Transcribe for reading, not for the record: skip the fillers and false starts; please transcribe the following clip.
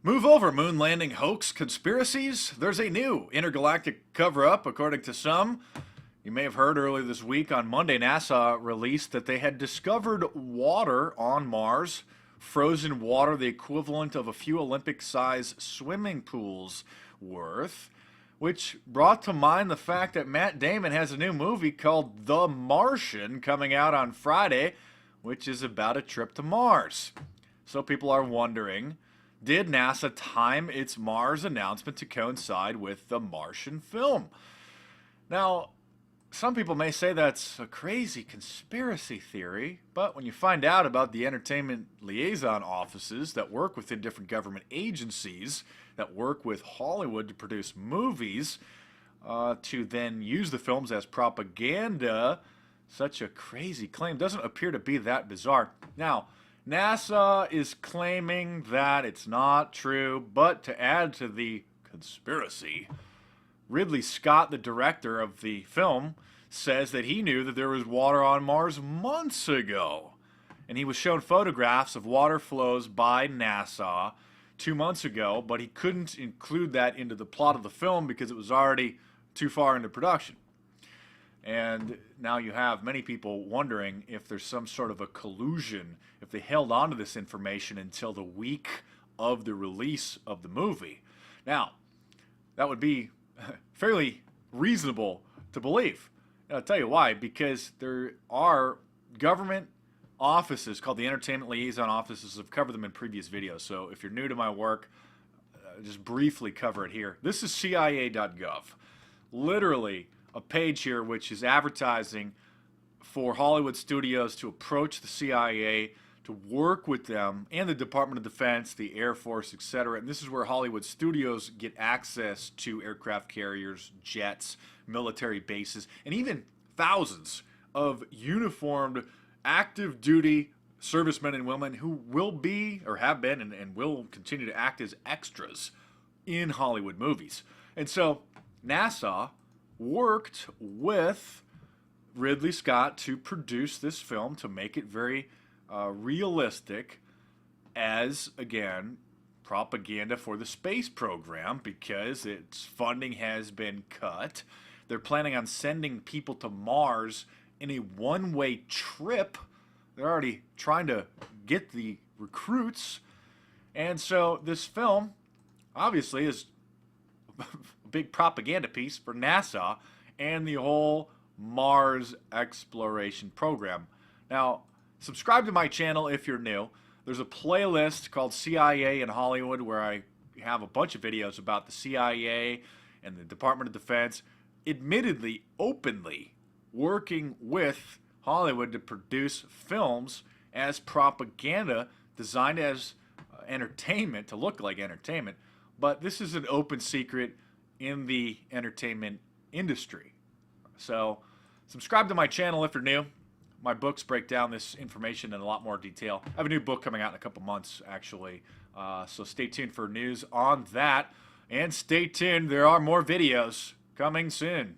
Move over, moon landing hoax conspiracies. There's a new intergalactic cover up, according to some. You may have heard earlier this week on Monday, NASA released that they had discovered water on Mars, frozen water the equivalent of a few Olympic sized swimming pools worth, which brought to mind the fact that Matt Damon has a new movie called The Martian coming out on Friday, which is about a trip to Mars. So people are wondering, did NASA time its Mars announcement to coincide with the Martian film? Now, some people may say that's a crazy conspiracy theory, but when you find out about the entertainment liaison offices that work within different government agencies that work with Hollywood to produce movies, to then use the films as propaganda, such a crazy claim doesn't appear to be that bizarre. Now, NASA is claiming that it's not true, but to add to the conspiracy, Ridley Scott, the director of the film, says that he knew that there was water on Mars months ago. And he was shown photographs of water flows by NASA 2 months ago, but he couldn't include that into the plot of the film because it was already too far into production. And now you have many people wondering if there's some sort of a collusion, if they held on to this information until the week of the release of the movie. Now, that would be fairly reasonable to believe. And I'll tell you why, because there are government offices called the Entertainment Liaison Offices. I've covered them in previous videos, so if you're new to my work, just briefly cover it here. This is CIA.gov. Literally, a page here which is advertising for Hollywood studios to approach the CIA, to work with them and the Department of Defense, the Air Force, etc. And this is where Hollywood studios get access to aircraft carriers, jets, military bases, and even thousands of uniformed active duty servicemen and women who will be or have been and will continue to act as extras in Hollywood movies. And so NASA worked with Ridley Scott to produce this film to make it very realistic as, again, propaganda for the space program because its funding has been cut. They're planning on sending people to Mars in a one-way trip. They're already trying to get the recruits. And so this film obviously is big propaganda piece for NASA and the whole Mars exploration program. Now, subscribe to my channel if you're new. There's a playlist called CIA in Hollywood where I have a bunch of videos about the CIA and the Department of Defense, admittedly, openly working with Hollywood to produce films as propaganda designed as entertainment, to look like entertainment. But this is an open secret in the entertainment industry. So subscribe to my channel if you're new. My books break down this information in a lot more detail. I have a new book coming out in a couple months, actually. So stay tuned for news on that. And stay tuned, there are more videos coming soon.